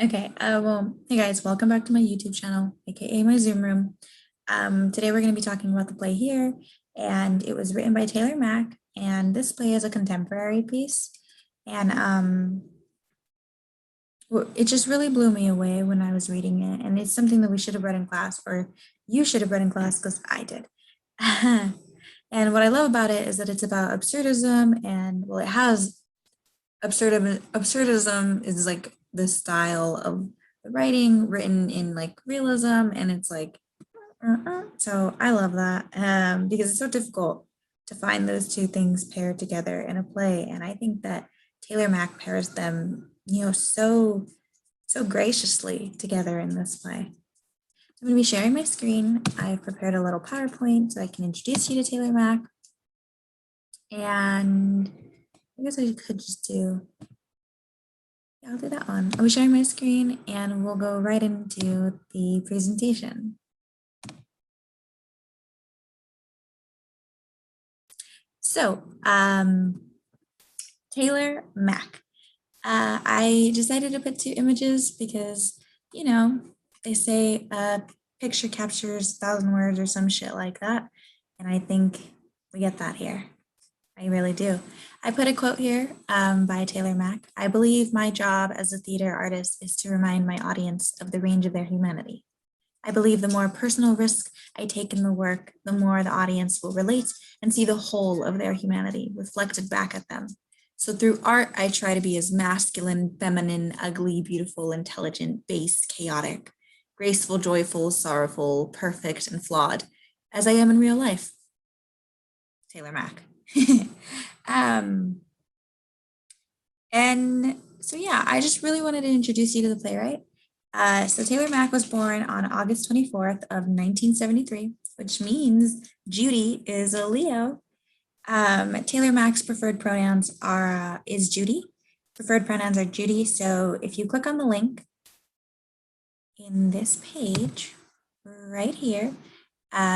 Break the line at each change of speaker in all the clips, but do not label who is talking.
Okay, well, hey guys, welcome back to my YouTube channel, aka my Zoom room. Today we're going to be talking about the play here, and it was written by Taylor Mack, and this play is a contemporary piece, and it just really blew me away when I was reading it, and it's something that we should have read in class, or you should have read in class because I did. And what I love about it is that it's about absurdism, and well, it has absurdism is like the style of the writing written in like realism, and it's like so I love that because it's so difficult to find those two things paired together in a play, and I think that Taylor Mack pairs them so graciously together in this play. I'm going to be sharing my screen. I've prepared a little PowerPoint so I can introduce you to Taylor Mack, and I guess I could just do I'll do that one. I'll be sharing my screen and we'll go right into the presentation. So, Taylor Mack. I decided to put two images because, you know, they say a picture captures 1,000 words or some shit like that. And I think we get that here. I really do. I put a quote here by Taylor Mack. I believe my job as a theater artist is to remind my audience of the range of their humanity. I believe the more personal risk I take in the work, the more the audience will relate and see the whole of their humanity reflected back at them. So through art, I try to be as masculine, feminine, ugly, beautiful, intelligent, base, chaotic, graceful, joyful, sorrowful, perfect, and flawed as I am in real life. Taylor Mack. And so, yeah, I just really wanted to introduce you to the playwright. So Taylor Mack was born on August 24th of 1973, which means Judy is a Leo. Taylor Mack's preferred pronouns is Judy. Preferred pronouns are Judy. So if you click on the link in this page right here,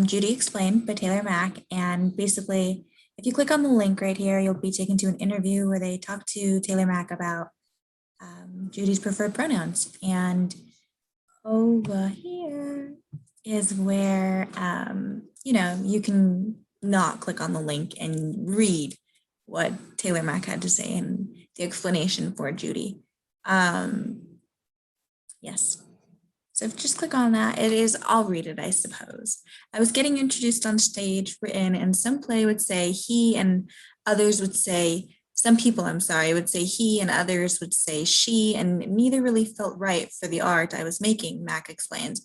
Judy Explained by Taylor Mack, and basically if you click on the link right here, you'll be taken to an interview where they talk to Taylor Mack about Judy's preferred pronouns. And over here is where, you can not click on the link and read what Taylor Mack had to say and the explanation for Judy. Yes. So just click on that. I'll read it, I suppose. I was getting introduced on stage, written, and some play would say he and others would say, some people, would say he and others would say she, and neither really felt right for the art I was making, Mac explained.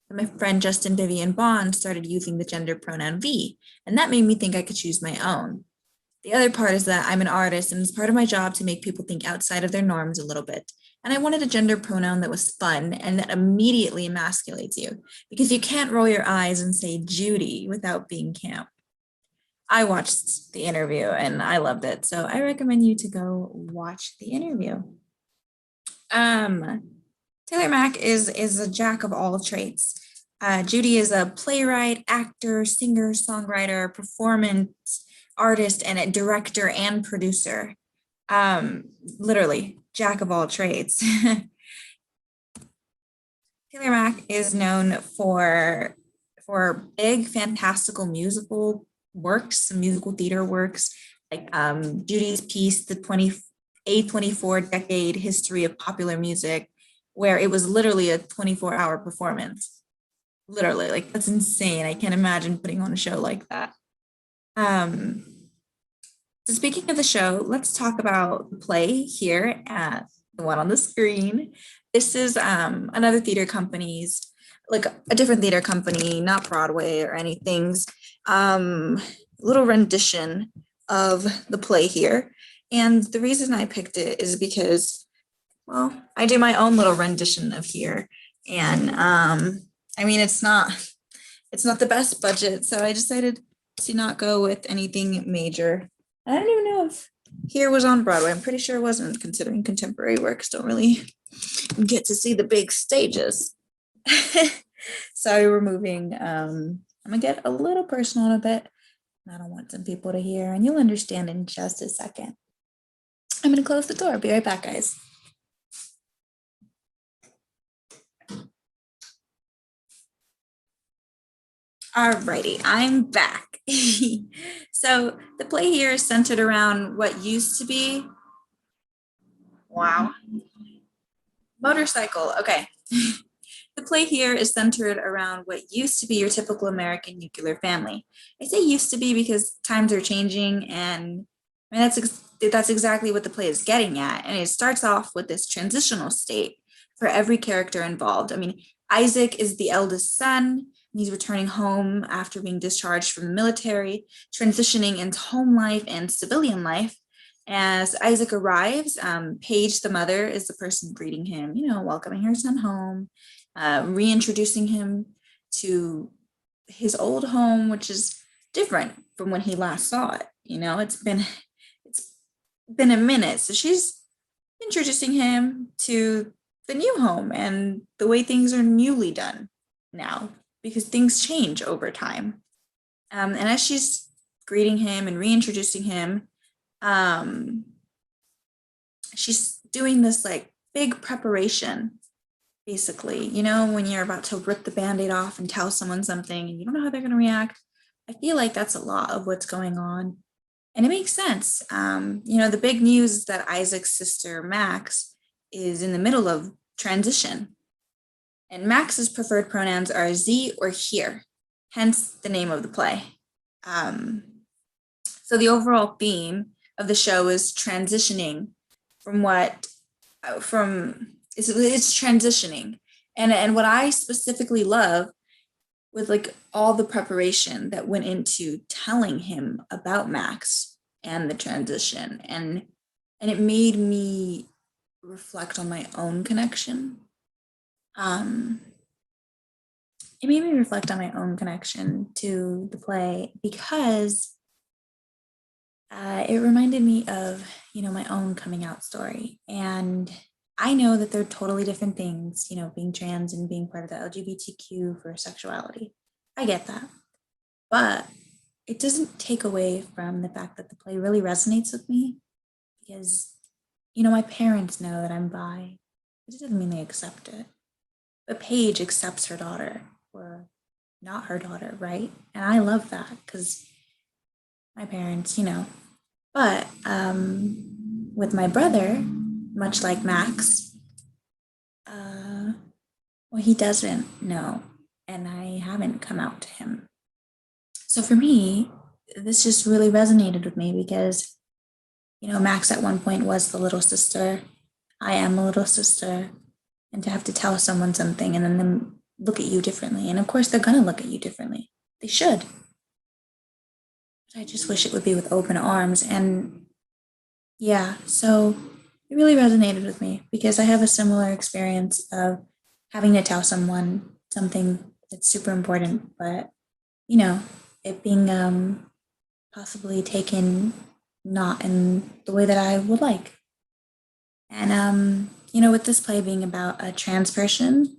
And my friend Justin Vivian Bond started using the gender pronoun V, and that made me think I could choose my own. The other part is that I'm an artist, and it's part of my job to make people think outside of their norms a little bit. And I wanted a gender pronoun that was fun and that immediately emasculates you, because you can't roll your eyes and say Judy without being camp. I watched the interview and I loved it, so I recommend you to go watch the interview. Taylor Mack is a jack of all trades. Judy is a playwright, actor, singer, songwriter, performance artist, and a director and producer. Literally, jack of all trades. Taylor Mack is known for big, fantastical musical works, musical theater works, like Judy's piece, the A24 Decade History of Popular Music, where it was literally a 24-hour performance. Literally, like that's insane. I can't imagine putting on a show like that. So speaking of the show, let's talk about the play here at the one on the screen. This is another theater company's, like a different theater company, not Broadway or anything, little rendition of the play here. And the reason I picked it is because, well, I do my own little rendition of here. And I mean, it's not the best budget, so I decided to not go with anything major. I don't even know if here was on Broadway. I'm pretty sure it wasn't, considering contemporary works don't really get to see the big stages. Sorry, we're moving. I'm gonna get a little personal in a bit. I don't want some people to hear, and you'll understand in just a second. I'm gonna close the door. Be right back, guys. Alrighty, I'm back. So the play here is centered around what used to be, wow, motorcycle. Okay. The play here is centered around what used to be your typical American nuclear family. I say used to be because times are changing, and I mean that's exactly what the play is getting at. And it starts off with this transitional state for every character involved. I mean, Isaac is the eldest son, and he's returning home after being discharged from the military, transitioning into home life and civilian life. As Isaac arrives, Paige, the mother, is the person greeting him, welcoming her son home, reintroducing him to his old home, which is different from when he last saw it. It's been a minute, so she's introducing him to the new home and the way things are newly done now, because things change over time. And as she's greeting him and reintroducing him, um, she's doing this like big preparation. Basically, when you're about to rip the band-aid off and tell someone something and you don't know how they're going to react, I feel like that's a lot of what's going on. And it makes sense. The big news is that Isaac's sister, Max, is in the middle of transition. And Max's preferred pronouns are Z or HIR, hence the name of the play. So the overall theme of the show is transitioning it's transitioning. And what I specifically love with like all the preparation that went into telling him about Max and the transition, and it made me reflect on my own connection. It made me reflect on my own connection to the play because it reminded me of, my own coming out story. And I know that they're totally different things, being trans and being part of the LGBTQ for sexuality. I get that. But it doesn't take away from the fact that the play really resonates with me because, my parents know that I'm bi. It doesn't mean they accept it. But Paige accepts her daughter or not her daughter, right? And I love that because my parents, But with my brother, much like Max, well, he doesn't know, and I haven't come out to him. So for me, this just really resonated with me because, Max at one point was the little sister. I am a little sister, and to have to tell someone something and then them look at you differently, and of course they're gonna look at you differently. They should. But I just wish it would be with open arms. And yeah, so it really resonated with me because I have a similar experience of having to tell someone something that's super important, but it being possibly taken not in the way that I would like. And with this play being about a trans person,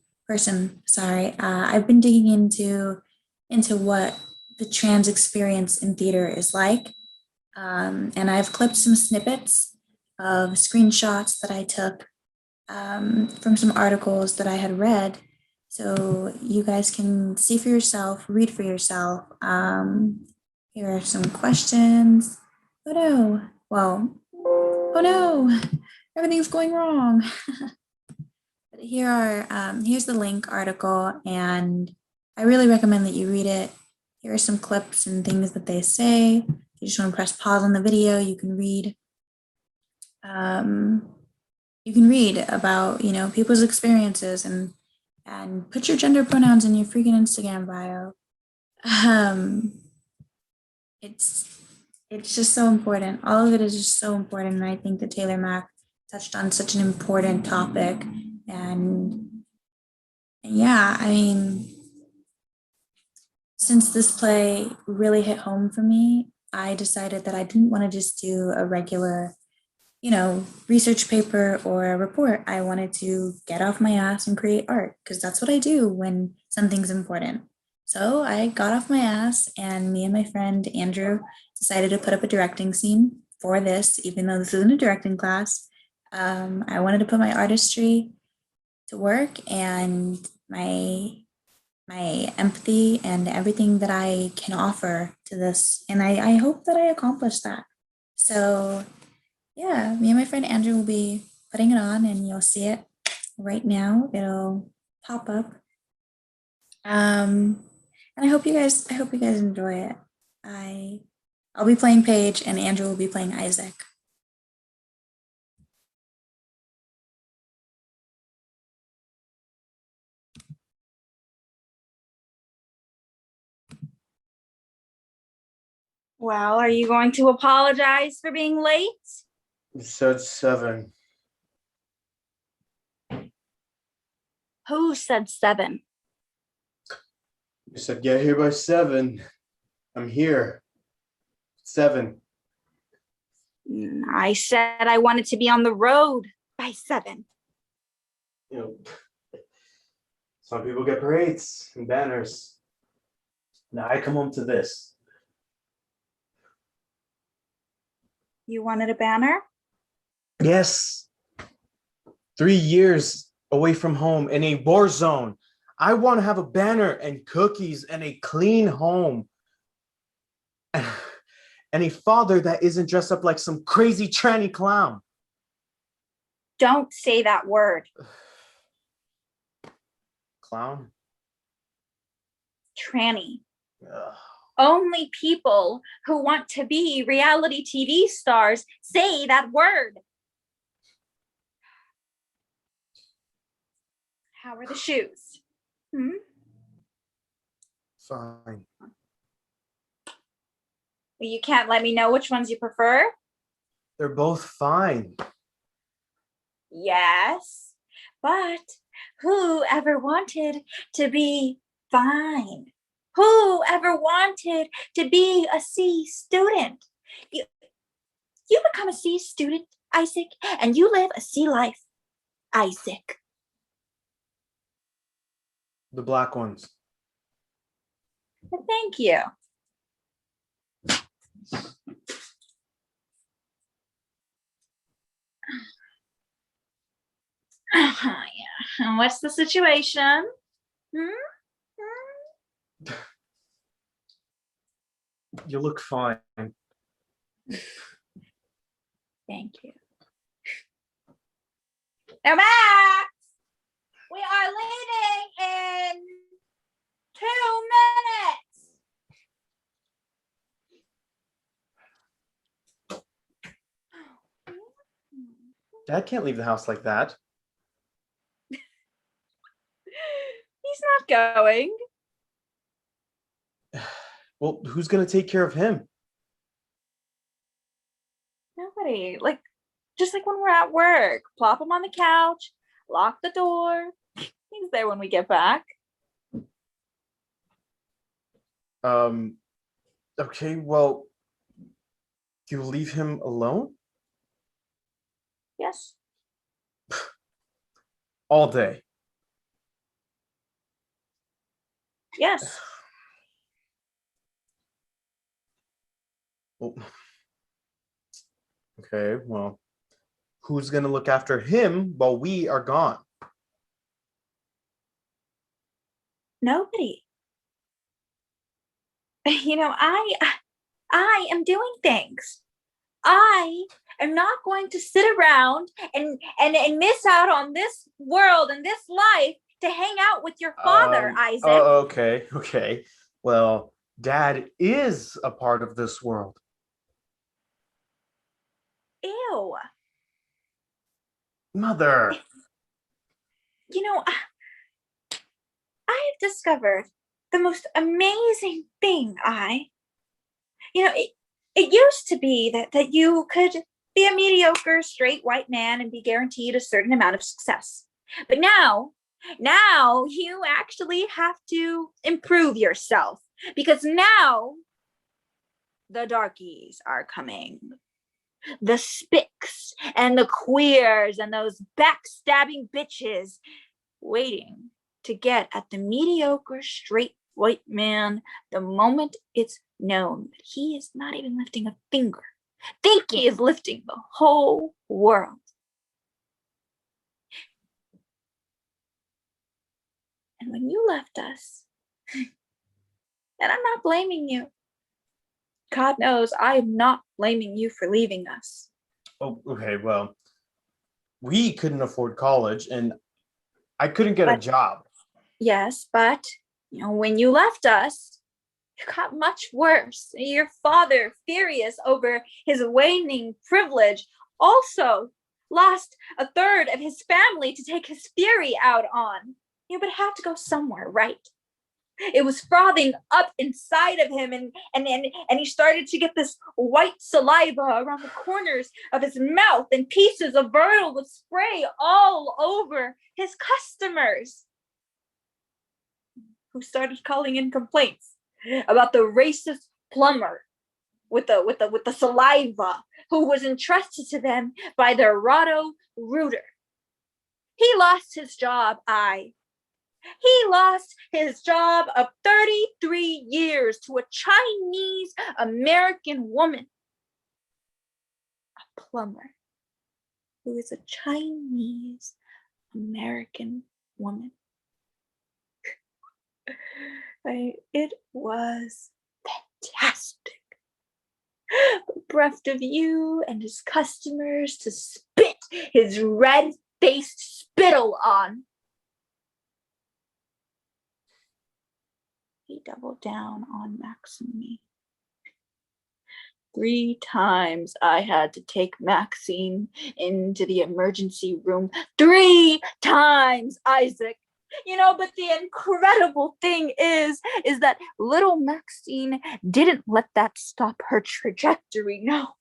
sorry, I've been digging into what the trans experience in theater is like. And I've clipped some snippets of screenshots that I took from some articles that I had read. So you guys can see for yourself, read for yourself. Here are some questions. Oh no, well, oh no, everything's going wrong. But here's the link article, and I really recommend that you read it. Here are some clips and things that they say. If you just want to press pause on the video, you can read. You can read about people's experiences and put your gender pronouns in your freaking Instagram bio. It's just so important. All of it is just so important, and I think that Taylor Mack touched on such an important topic. And yeah, I mean, since this play really hit home for me, I decided that I didn't want to just do a regular research paper or a report. I wanted to get off my ass and create art because that's what I do when something's important. So I got off my ass, and me and my friend Andrew decided to put up a directing scene for this, even though this isn't a directing class. I wanted to put my artistry to work, and my my empathy and everything that I can offer to this. And I hope that I accomplish that. So yeah, me and my friend Andrew will be putting it on and you'll see it right now. It'll pop up. And I hope you guys enjoy it. I'll be playing Paige and Andrew will be playing Isaac.
Well, are you going to apologize for being late?
You said 7.
Who said 7?
You said get here by 7. I'm here. 7.
I said I wanted to be on the road by 7.
You know, some people get parades and banners. Now I come home to this.
You wanted a banner?
Yes. 3 years away from home in a war zone. I want to have a banner and cookies and a clean home. And a father that isn't dressed up like some crazy tranny clown.
Don't say that word.
Clown?
Tranny.
Ugh.
Only people who want to be reality TV stars say that word. How are the shoes?
Fine.
You can't let me know which ones you prefer?
They're both fine.
Yes, but who ever wanted to be fine? Who ever wanted to be a C student? You become a C student, Isaac, and you live a C life, Isaac.
The black ones.
Thank you. Yeah. And what's the situation?
You look fine.
Thank you. Now, Max, we are leaving in 2 minutes.
Dad can't leave the house like that.
He's not going.
Well, who's going to take care of him?
Nobody. Just like when we're at work, plop him on the couch, lock the door. He's there when we get back.
Okay, well, you leave him alone?
Yes.
All day.
Yes.
Well, okay, well, who's going to look after him while we are gone?
Nobody. I am doing things. I am not going to sit around and miss out on this world and this life to hang out with your father, Isaac.
Oh, okay. Well, Dad is a part of this world.
Ew.
Mother.
I have discovered the most amazing thing, it used to be that you could be a mediocre straight white man and be guaranteed a certain amount of success. But now you actually have to improve yourself because now the darkies are coming. The spics and the queers and those backstabbing bitches waiting to get at the mediocre straight white man the moment it's known that he is not even lifting a finger. Think he is lifting the whole world. And when you left us, And I'm not blaming you. God knows I am not blaming you for leaving us.
Oh, okay. Well, we couldn't afford college and I couldn't get a
But-
job.
Yes, but when you left us, it got much worse. Your father, furious over his waning privilege, also lost a third of his family to take his fury out on. But it had to go somewhere, right? It was frothing up inside of him, and he started to get this white saliva around the corners of his mouth, and pieces of vertil would spray all over his customers, who started calling in complaints about the racist plumber with the saliva who was entrusted to them by their Rotto Rooter. He lost his job, He lost his job of 33 years to a Chinese American woman, a plumber who is a Chinese American woman. It was fantastic. Bereft of you and his customers to spit his red-faced spittle on. He doubled down on Max and me. 3 times I had to take Maxine into the emergency room. 3 times, Isaac. But the incredible thing is that little Maxine didn't let that stop her trajectory. No,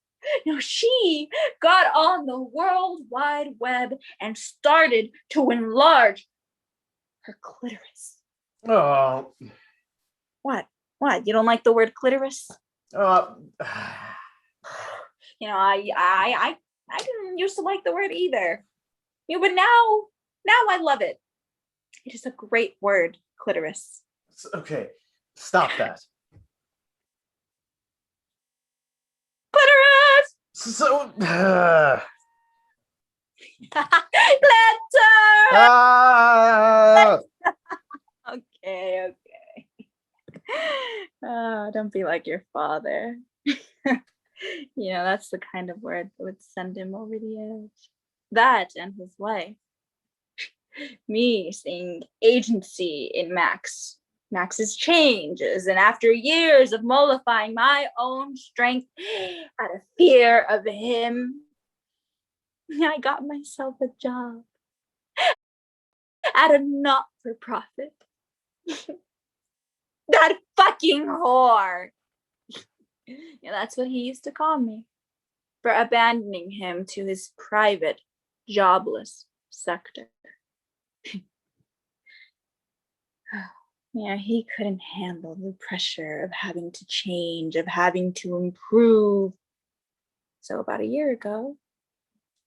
she got on the World Wide Web and started to enlarge her clitoris.
Oh.
What? You don't like the word clitoris?
Uh,
I didn't used to like the word either. But now I love it. It is a great word, clitoris.
okay, stop that.
Clitoris!
So,
Glitter!
ah!
Okay. Don't be like your father. That's the kind of word that would send him over the edge. That and his wife. Me seeing agency in Max's changes, and after years of mollifying my own strength out of fear of him, I got myself a job at a not-for-profit. That fucking whore. That's what he used to call me for abandoning him to his private, jobless sector. He couldn't handle the pressure of having to change, of having to improve. So about a year ago,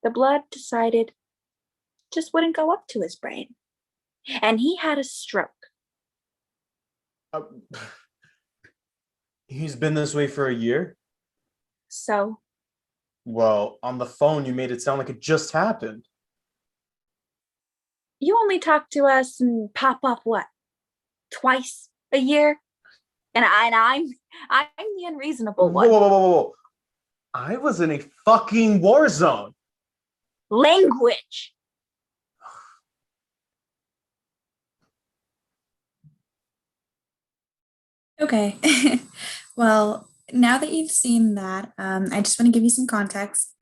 the blood decided just wouldn't go up to his brain, and he had a stroke.
He's been this way for a year?
So?
Well, on the phone, you made it sound like it just happened.
You only talk to us and pop up what? Twice a year? And I'm the unreasonable one.
Whoa. I was in a fucking war zone.
Language.
Okay. Well, now that you've seen that, I just want to give you some context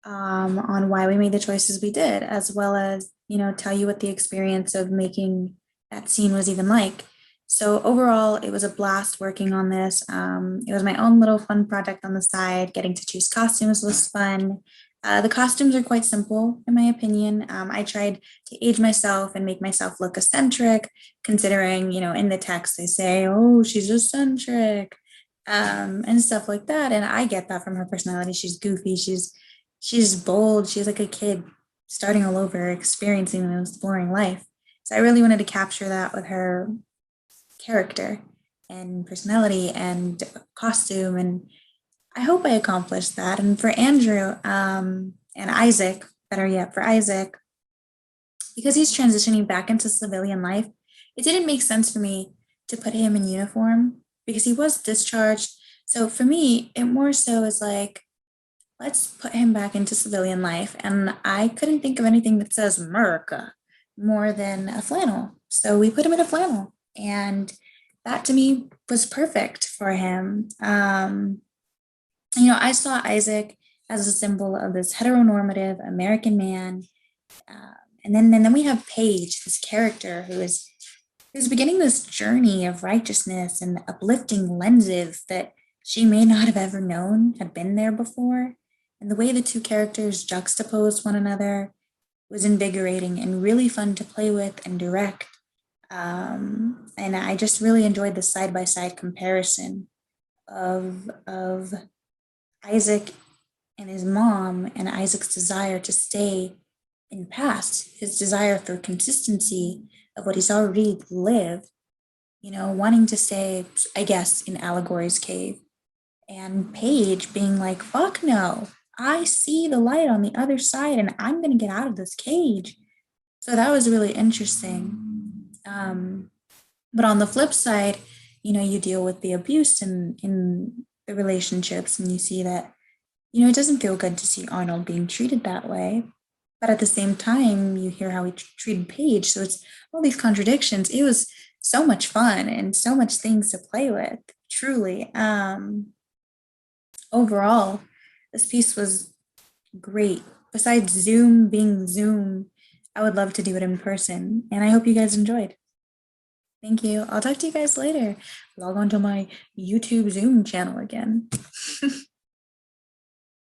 on why we made the choices we did, as well as, tell you what the experience of making that scene was even like. So overall, it was a blast working on this. It was my own little fun project on the side. Getting to choose costumes was fun. The costumes are quite simple, in my opinion. I tried to age myself and make myself look eccentric, considering, in the text they say, oh, she's eccentric, and stuff like that. And I get that from her personality. She's goofy. She's bold. She's like a kid starting all over, experiencing an exploring life. So I really wanted to capture that with her character and personality and costume, and I hope I accomplished that. And for Andrew and Isaac, better yet for Isaac, because he's transitioning back into civilian life, it didn't make sense for me to put him in uniform because he was discharged. So for me, it more so is like, let's put him back into civilian life. And I couldn't think of anything that says America more than a flannel. So we put him in a flannel. And that to me was perfect for him. I saw Isaac as a symbol of this heteronormative American man. And then we have Paige, this character who's beginning this journey of righteousness and uplifting lenses that she may not have ever known had been there before. And the way the two characters juxtaposed one another was invigorating and really fun to play with and direct. And I just really enjoyed the side-by-side comparison of Isaac and his mom, and Isaac's desire to stay in the past, his desire for consistency of what he's already lived, wanting to stay, I guess, in Allegory's cave. And Paige being like, fuck no, I see the light on the other side and I'm going to get out of this cage. So that was really interesting. But on the flip side, you deal with the abuse in the relationships, and you see that, it doesn't feel good to see Arnold being treated that way. But at the same time, you hear how he treated Paige. So it's all these contradictions. It was so much fun and so much things to play with, truly. Overall, this piece was great. Besides Zoom being Zoom, I would love to do it in person. And I hope you guys enjoyed. Thank you. I'll talk to you guys later. Log on to my YouTube Zoom channel again.